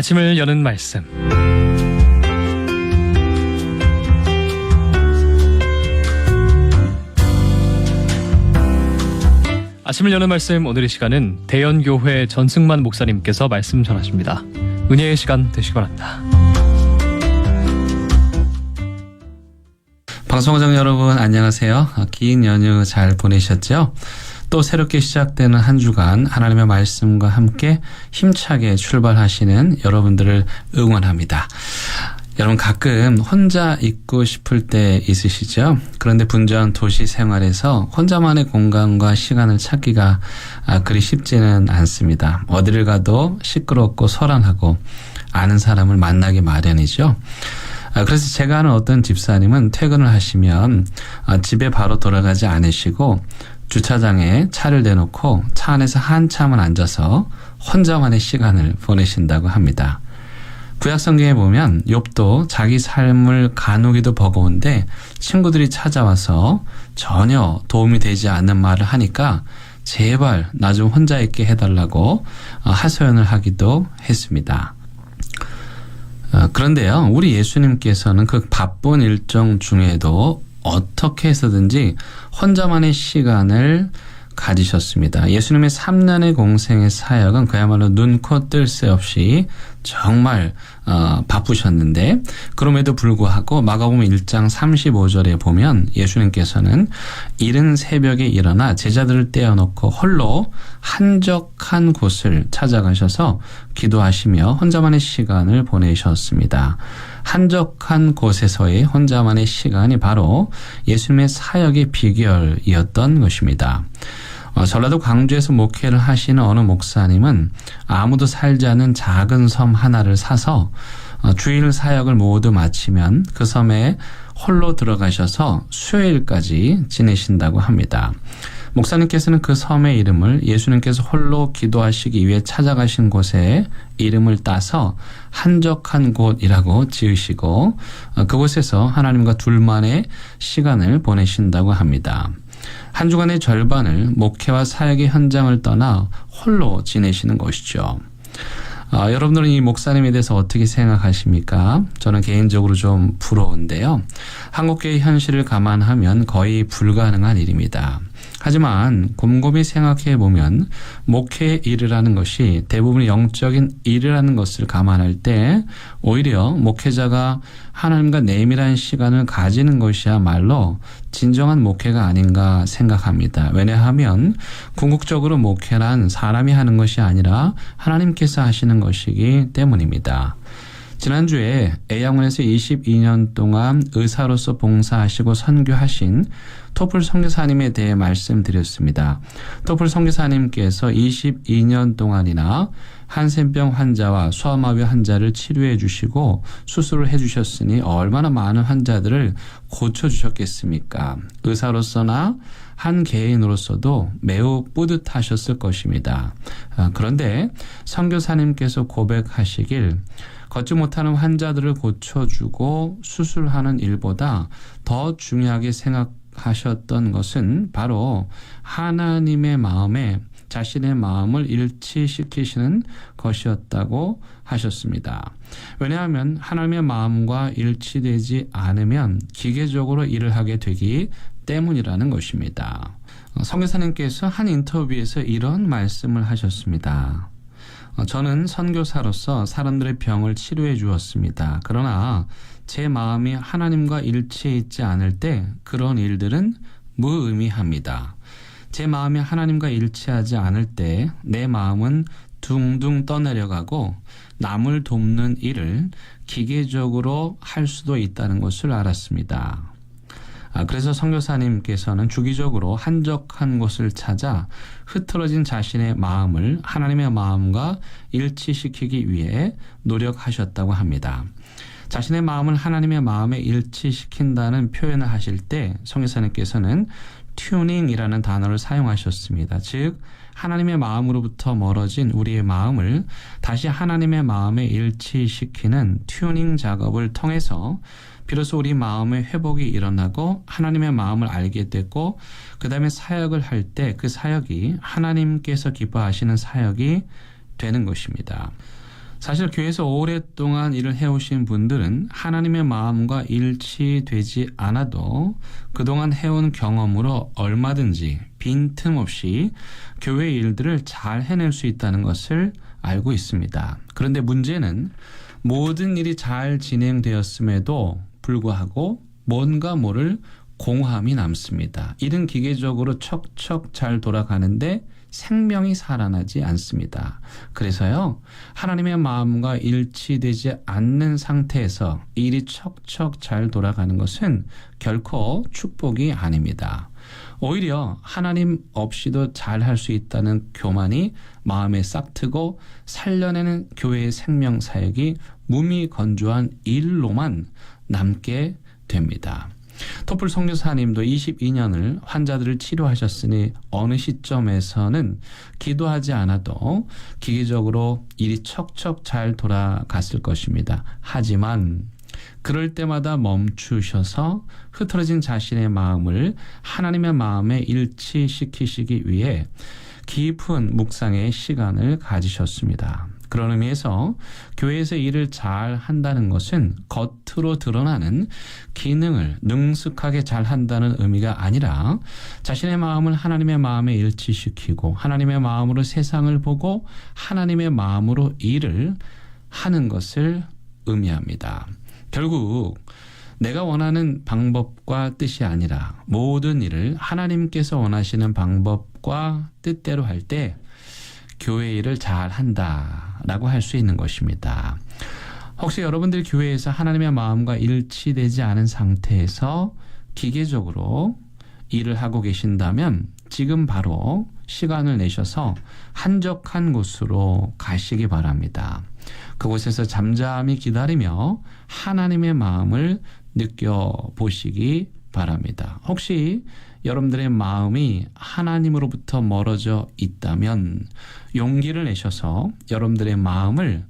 아침을 여는 말씀. 아침을 여는 말씀, 오늘의 시간은 대연교회 전승만 목사님께서 말씀 전하십니다. 은혜의 시간 되시기 바랍니다. 방송가족 여러분 안녕하세요. 긴 연휴 잘 보내셨죠? 또 새롭게 시작되는 한 주간 하나님의 말씀과 함께 힘차게 출발하시는 여러분들을 응원합니다. 여러분 가끔 혼자 있고 싶을 때 있으시죠? 그런데 분주한 도시 생활에서 혼자만의 공간과 시간을 찾기가 그리 쉽지는 않습니다. 어디를 가도 시끄럽고 소란하고 아는 사람을 만나기 마련이죠. 그래서 제가 아는 어떤 집사님은 퇴근을 하시면 집에 바로 돌아가지 않으시고 주차장에 차를 대놓고 차 안에서 한참을 앉아서 혼자만의 시간을 보내신다고 합니다. 구약성경에 보면 욥도 자기 삶을 가누기도 버거운데 친구들이 찾아와서 전혀 도움이 되지 않는 말을 하니까 제발 나 좀 혼자 있게 해달라고 하소연을 하기도 했습니다. 그런데요, 우리 예수님께서는 그 바쁜 일정 중에도 어떻게 해서든지 혼자만의 시간을 가지셨습니다. 예수님의 3년의 공생의 사역은 그야말로 눈코 뜰 새 없이 정말 바쁘셨는데, 그럼에도 불구하고 마가복음 1장 35절에 보면 예수님께서는 이른 새벽에 일어나 제자들을 떼어놓고 홀로 한적한 곳을 찾아가셔서 기도하시며 혼자만의 시간을 보내셨습니다. 한적한 곳에서의 혼자만의 시간이 바로 예수님의 사역의 비결이었던 것입니다. 전라도 광주에서 목회를 하시는 어느 목사님은 아무도 살지 않는 작은 섬 하나를 사서 주일 사역을 모두 마치면 그 섬에 홀로 들어가셔서 수요일까지 지내신다고 합니다. 목사님께서는 그 섬의 이름을 예수님께서 홀로 기도하시기 위해 찾아가신 곳에 이름을 따서 한적한 곳이라고 지으시고 그곳에서 하나님과 둘만의 시간을 보내신다고 합니다. 한 주간의 절반을 목회와 사역의 현장을 떠나 홀로 지내시는 것이죠. 여러분들은 이 목사님에 대해서 어떻게 생각하십니까? 저는 개인적으로 좀 부러운데요. 한국교회의 현실을 감안하면 거의 불가능한 일입니다. 하지만 곰곰이 생각해 보면 목회의 일이라는 것이 대부분 영적인 일이라는 것을 감안할 때 오히려 목회자가 하나님과 내밀한 시간을 가지는 것이야말로 진정한 목회가 아닌가 생각합니다. 왜냐하면 궁극적으로 목회란 사람이 하는 것이 아니라 하나님께서 하시는 것이기 때문입니다. 지난주에 애양원에서 22년 동안 의사로서 봉사하시고 선교하신 토플 선교사님에 대해 말씀드렸습니다. 토플 선교사님께서 22년 동안이나 한센병 환자와 소아마비 환자를 치료해 주시고 수술을 해 주셨으니 얼마나 많은 환자들을 고쳐주셨겠습니까? 의사로서나 한 개인으로서도 매우 뿌듯하셨을 것입니다. 그런데 선교사님께서 고백하시길 걷지 못하는 환자들을 고쳐주고 수술하는 일보다 더 중요하게 생각하셨던 것은 바로 하나님의 마음에 자신의 마음을 일치시키시는 것이었다고 하셨습니다. 왜냐하면 하나님의 마음과 일치되지 않으면 기계적으로 일을 하게 되기 때문이라는 것입니다. 선교사님께서 한 인터뷰에서 이런 말씀을 하셨습니다. 저는 선교사로서 사람들의 병을 치료해 주었습니다. 그러나 제 마음이 하나님과 일치해 있지 않을 때 그런 일들은 무의미합니다. 제 마음이 하나님과 일치하지 않을 때 내 마음은 둥둥 떠내려가고 남을 돕는 일을 기계적으로 할 수도 있다는 것을 알았습니다. 그래서 선교사님께서는 주기적으로 한적한 곳을 찾아 흐트러진 자신의 마음을 하나님의 마음과 일치시키기 위해 노력하셨다고 합니다. 자신의 마음을 하나님의 마음에 일치시킨다는 표현을 하실 때 선교사님께서는 튜닝이라는 단어를 사용하셨습니다. 즉 하나님의 마음으로부터 멀어진 우리의 마음을 다시 하나님의 마음에 일치시키는 튜닝 작업을 통해서 비로소 우리 마음의 회복이 일어나고 하나님의 마음을 알게 됐고 그 다음에 사역을 할 때 그 사역이 하나님께서 기뻐하시는 사역이 되는 것입니다. 사실 교회에서 오랫동안 일을 해오신 분들은 하나님의 마음과 일치되지 않아도 그동안 해온 경험으로 얼마든지 빈틈없이 교회의 일들을 잘 해낼 수 있다는 것을 알고 있습니다. 그런데 문제는 모든 일이 잘 진행되었음에도 불구하고 뭔가 모를 공허함이 남습니다. 일은 기계적으로 척척 잘 돌아가는데 생명이 살아나지 않습니다. 그래서요, 하나님의 마음과 일치되지 않는 상태에서 일이 척척 잘 돌아가는 것은 결코 축복이 아닙니다. 오히려 하나님 없이도 잘 할 수 있다는 교만이 마음에 싹트고 살려내는 교회의 생명 사역이 무미건조한 일로만 남게 됩니다. 토플 선교사님도 22년을 환자들을 치료하셨으니 어느 시점에서는 기도하지 않아도 기계적으로 일이 척척 잘 돌아갔을 것입니다. 하지만 그럴 때마다 멈추셔서 흐트러진 자신의 마음을 하나님의 마음에 일치시키시기 위해 깊은 묵상의 시간을 가지셨습니다. 그런 의미에서 교회에서 일을 잘 한다는 것은 겉으로 드러나는 기능을 능숙하게 잘 한다는 의미가 아니라 자신의 마음을 하나님의 마음에 일치시키고 하나님의 마음으로 세상을 보고 하나님의 마음으로 일을 하는 것을 의미합니다. 결국 내가 원하는 방법과 뜻이 아니라 모든 일을 하나님께서 원하시는 방법과 뜻대로 할 때 교회 일을 잘 한다라고 할 수 있는 것입니다. 혹시 여러분들 교회에서 하나님의 마음과 일치되지 않은 상태에서 기계적으로 일을 하고 계신다면 지금 바로 시간을 내셔서 한적한 곳으로 가시기 바랍니다. 그곳에서 잠잠히 기다리며 하나님의 마음을 느껴보시기 바랍니다. 혹시 여러분들의 마음이 하나님으로부터 멀어져 있다면 용기를 내셔서 여러분들의 마음을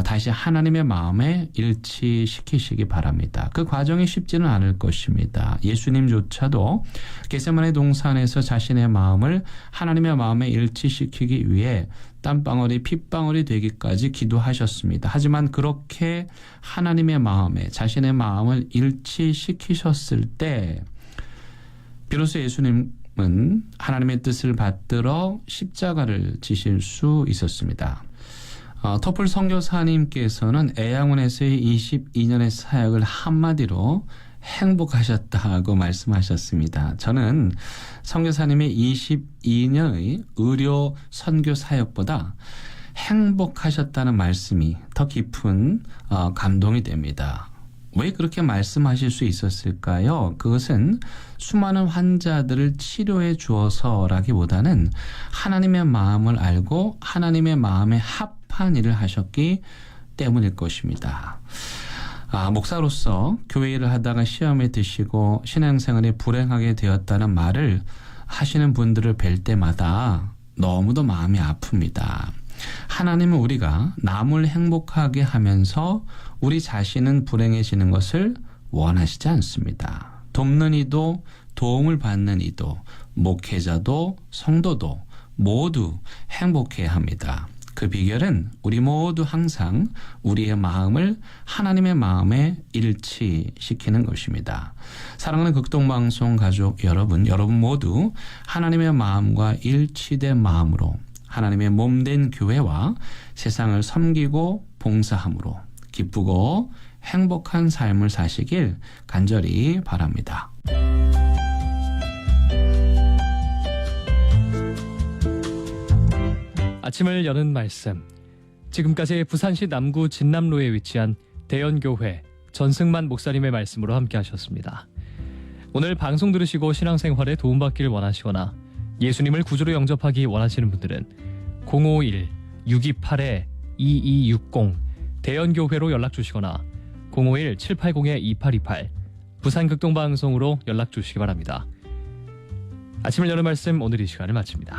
다시 하나님의 마음에 일치시키시기 바랍니다. 그 과정이 쉽지는 않을 것입니다. 예수님조차도 겟세마네 동산에서 자신의 마음을 하나님의 마음에 일치시키기 위해 땀방울이 핏방울이 되기까지 기도하셨습니다. 하지만 그렇게 하나님의 마음에 자신의 마음을 일치시키셨을 때 비로소 예수님은 하나님의 뜻을 받들어 십자가를 지실 수 있었습니다. 토플 선교사님께서는 애양원에서의 22년의 사역을 한마디로 행복하셨다고 말씀하셨습니다. 저는 선교사님의 22년의 의료 선교 사역보다 행복하셨다는 말씀이 더 깊은 감동이 됩니다. 왜 그렇게 말씀하실 수 있었을까요? 그것은 수많은 환자들을 치료해 주어서라기보다는 하나님의 마음을 알고 하나님의 마음에 합한 일을 하셨기 때문일 것입니다. 목사로서 교회 일을 하다가 시험에 드시고 신앙생활에 불행하게 되었다는 말을 하시는 분들을 뵐 때마다 너무도 마음이 아픕니다. 하나님은 우리가 남을 행복하게 하면서 우리 자신은 불행해지는 것을 원하시지 않습니다. 돕는 이도 도움을 받는 이도 목회자도 성도도 모두 행복해야 합니다. 그 비결은 우리 모두 항상 우리의 마음을 하나님의 마음에 일치시키는 것입니다. 사랑하는 극동방송 가족 여러분 모두 하나님의 마음과 일치된 마음으로 하나님의 몸된 교회와 세상을 섬기고 봉사함으로 기쁘고 행복한 삶을 사시길 간절히 바랍니다. 아침을 여는 말씀. 지금까지 부산시 남구 진남로에 위치한 대연교회 전승만 목사님의 말씀으로 함께 하셨습니다. 오늘 방송 들으시고 신앙생활에 도움받기를 원하시거나 예수님을 구주로 영접하기 원하시는 분들은 051-628-2260 대연교회로 연락 주시거나 051-780-2828 부산극동방송으로 연락 주시기 바랍니다. 아침을 여는 말씀 오늘 이 시간을 마칩니다.